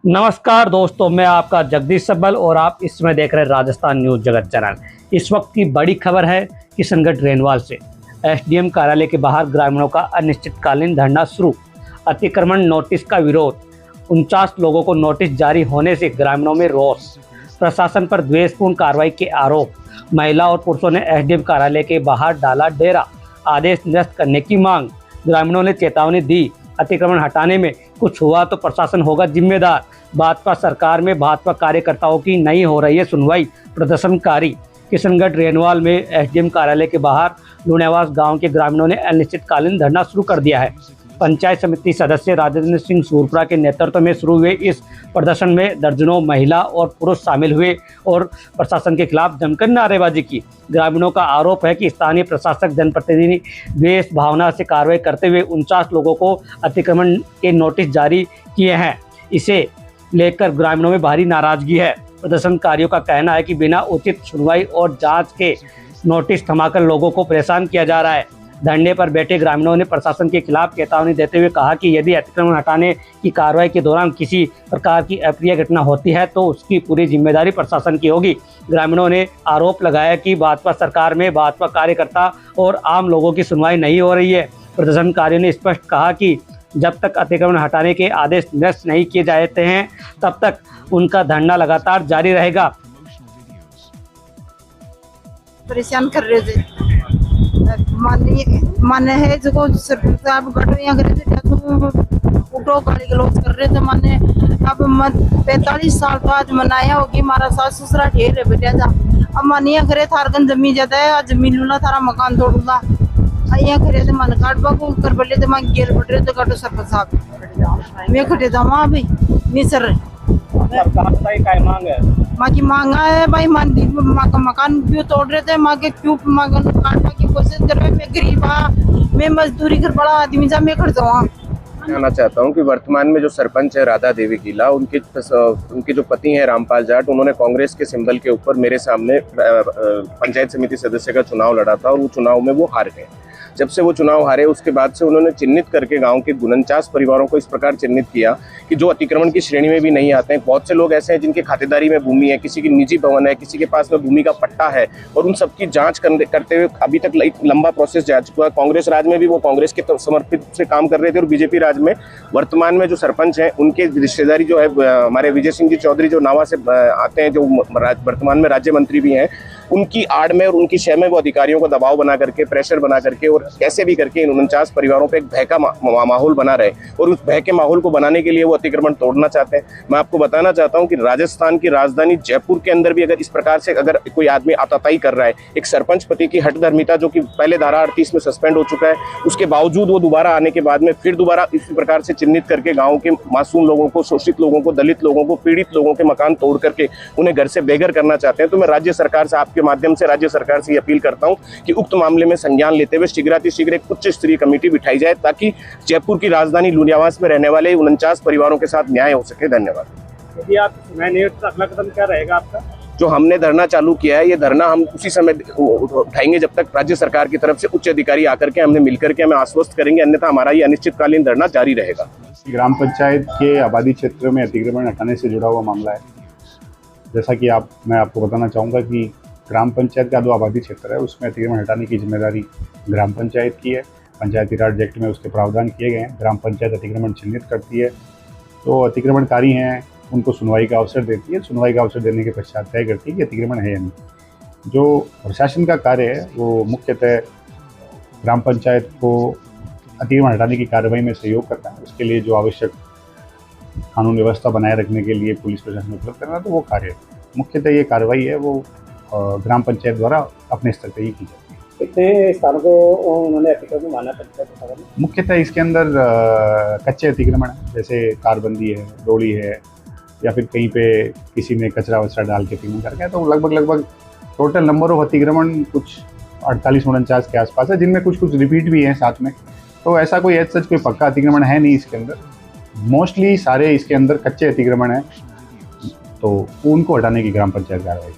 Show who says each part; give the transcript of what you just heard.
Speaker 1: नमस्कार दोस्तों, मैं आपका जगदीश सब्बल और आप इस समय देख रहे हैं राजस्थान न्यूज़ जगत चैनल। इस वक्त की बड़ी खबर है किशनगढ़ रेनवाल से। एसडीएम कार्यालय के बाहर ग्रामीणों का अनिश्चितकालीन धरना शुरू। अतिक्रमण नोटिस का विरोध। 49 लोगों को नोटिस जारी होने से ग्रामीणों में रोष। प्रशासन पर द्वेषपूर्ण कार्रवाई के आरोप। महिला और पुरुषों ने एसडीएम कार्यालय के बाहर डाला डेरा। आदेश निरस्त करने की मांग। ग्रामीणों ने चेतावनी दी, अतिक्रमण हटाने में कुछ हुआ तो प्रशासन होगा जिम्मेदार। भाजपा सरकार में भाजपा कार्यकर्ताओं की नहीं हो रही है सुनवाई। प्रदर्शनकारी। किशनगढ़ रेनवाल में एसडीएम कार्यालय के बाहर लुणेवास गांव के ग्रामीणों ने अनिश्चितकालीन धरना शुरू कर दिया है। पंचायत समिति सदस्य राजेंद्र सिंह सूरपुरा के नेतृत्व में शुरू हुए इस प्रदर्शन में दर्जनों महिला और पुरुष शामिल हुए और प्रशासन के खिलाफ जमकर नारेबाजी की। ग्रामीणों का आरोप है कि स्थानीय प्रशासक जनप्रतिनिधि द्वेष भावना से कार्रवाई करते हुए 49 लोगों को अतिक्रमण के नोटिस जारी किए हैं। इसे लेकर ग्रामीणों में भारी नाराजगी है। प्रदर्शनकारियों का कहना है कि बिना उचित सुनवाई और जांच के नोटिस थमाकर लोगों को परेशान किया जा रहा है। धरने पर बैठे ग्रामीणों ने प्रशासन के खिलाफ चेतावनी देते हुए कहा कि यदि अतिक्रमण हटाने की कार्रवाई के दौरान किसी प्रकार की अप्रिय घटना होती है तो उसकी पूरी जिम्मेदारी प्रशासन की होगी। ग्रामीणों ने आरोप लगाया कि भाजपा सरकार में भाजपा कार्यकर्ता और आम लोगों की सुनवाई नहीं हो रही है। प्रदर्शनकारियों ने स्पष्ट कहा कि जब तक अतिक्रमण हटाने के आदेश निरस्त नहीं किए जाते हैं तब तक उनका धरना लगातार जारी रहेगा।
Speaker 2: परेशान कर रहे थे माने है जो साहब गटरियां कर रहे थे, उठो गाली गलौज कर रहे थे। माने अब 45 साल बाद मनाया होगी हमारा सास ससुरा ढेर है बेटा जा। अब मानिया करे थारगन जमीन जाता है, आज जमीन लूना थारा मकान तोड़ूंगा आइया करे थे। मन काट बाबू कर बले थे मैं गेल बट रहे थे काटो सरपंच साहब मैं खटे था वहां भाई नहीं सर
Speaker 1: मांग है
Speaker 2: माँ की मांगा है भाई। माँ का मकान क्यों तोड़ रहे थे, माँ के क्यों मकान काटने की कोशिश कर रहे। मैं गरीब मैं मजदूरी कर बड़ा आदमी जा मैं खड़ता हूँ।
Speaker 3: कहना चाहता हूँ कि वर्तमान में जो सरपंच है राधा देवी गीला, उनके जो पति हैं रामपाल जाट, उन्होंने कांग्रेस के सिंबल के ऊपर मेरे सामने पंचायत समिति सदस्य का चुनाव लड़ा था और वो चुनाव में वो हार गए। जब से वो चुनाव हारे उसके बाद से उन्होंने चिन्हित करके गांव के 49 परिवारों को इस प्रकार चिन्हित किया कि जो अतिक्रमण की श्रेणी में भी नहीं आते हैं। बहुत से लोग ऐसे हैं जिनके खातेदारी में भूमि है, किसी की निजी भवन है, किसी के पास में भूमि का पट्टा है और उन सबकी जांच करते हुए अभी तक लंबा प्रोसेस जा चुका है। कांग्रेस राज में भी वो कांग्रेस के समर्पित से काम कर रहे थे और बीजेपी राज में वर्तमान में जो सरपंच हैं उनके रिश्तेदारी जो है हमारे विजय सिंह जी चौधरी जो नावा से आते हैं, जो वर्तमान में राज्य मंत्री भी हैं, उनकी आड़ में और उनकी शय में वो अधिकारियों को दबाव बना करके, प्रेशर बना करके और कैसे भी करके इन 49 परिवारों पे एक भय का माहौल बना रहे और उस भय के माहौल को बनाने के लिए वो अतिक्रमण तोड़ना चाहते हैं। मैं आपको बताना चाहता हूं कि राजस्थान की राजधानी जयपुर के अंदर भी अगर इस प्रकार से अगर कोई आदमी आताताई कर रहा है, एक सरपंच पति की हठधर्मिता जो कि पहले धारा 38 में सस्पेंड हो चुका है, उसके बावजूद वो दोबारा आने के बाद में फिर दोबारा इसी प्रकार से चिन्हित करके गाँव के मासूम लोगों को, शोषित लोगों को, दलित लोगों को, पीड़ित लोगों के मकान तोड़ करके उन्हें घर से बेघर करना चाहते हैं। तो मैं राज्य सरकार से, आपके माध्यम से राज्य सरकार से अपील करता हूं कि उक्त मामले में संज्ञान लेते हुए शीघ्रातिशीघ्र एक उच्च स्तरीय कमेटी बिठाई जाए ताकि जयपुर की राजधानी लुणियावास में रहने वाले 49 परिवारों के साथ न्याय हो सके। धन्यवाद।
Speaker 1: यदि आप नहीं तो अगला कदम क्या रहेगा आपका?
Speaker 3: जो हमने धरना चालू किया है, ये धरना हम उसी समय उठाएंगे जब तक राज्य सरकार की तरफ से उच्च अधिकारी आकर के हमने मिलकर के हमें आश्वस्त करेंगे, अन्यथा हमारा ये अनिश्चितकालीन धरना जारी रहेगा।
Speaker 4: ग्राम पंचायत के आबादी क्षेत्र में अतिक्रमण हटाने से जुड़ा हुआ मामला है। जैसा कि मैं आपको बताना चाहूँगा कि ग्राम पंचायत का जो आबादी क्षेत्र है उसमें अतिक्रमण हटाने की जिम्मेदारी ग्राम पंचायत की है। पंचायती राज एक्ट में उसके प्रावधान किए गए हैं। ग्राम पंचायत अतिक्रमण चिन्हित करती है, तो अतिक्रमणकारी हैं उनको सुनवाई का अवसर देती है। सुनवाई का अवसर देने के पश्चात तय करती है कि अतिक्रमण है या नहीं। जो प्रशासन का कार्य है वो मुख्यतः ग्राम पंचायत को अतिक्रमण हटाने की कार्रवाई में सहयोग करता है। उसके लिए जो आवश्यक कानून व्यवस्था बनाए रखने के लिए पुलिस प्रशासन उपलब्ध करना, तो वो कार्य मुख्यतः ये कार्रवाई है वो ग्राम पंचायत द्वारा अपने स्तर पर ही की जाती है।
Speaker 1: कितने स्थानों को उन्होंने अतिक्रमण माना पंचायत?
Speaker 4: मुख्यतः इसके अंदर कच्चे अतिक्रमण है, जैसे कारबंदी है, डोली है, या फिर कहीं पे किसी ने कचरा वचरा डाल के अतिक्रमण कर गया। तो लगभग टोटल नंबर ऑफ अतिक्रमण कुछ 48-49 के आसपास है, जिनमें कुछ रिपीट भी हैं साथ में। तो ऐसा कोई एज सच कोई पक्का अतिक्रमण है नहीं इसके अंदर। मोस्टली सारे इसके अंदर कच्चे अतिक्रमण हैं, तो उनको हटाने की ग्राम पंचायत कार्रवाई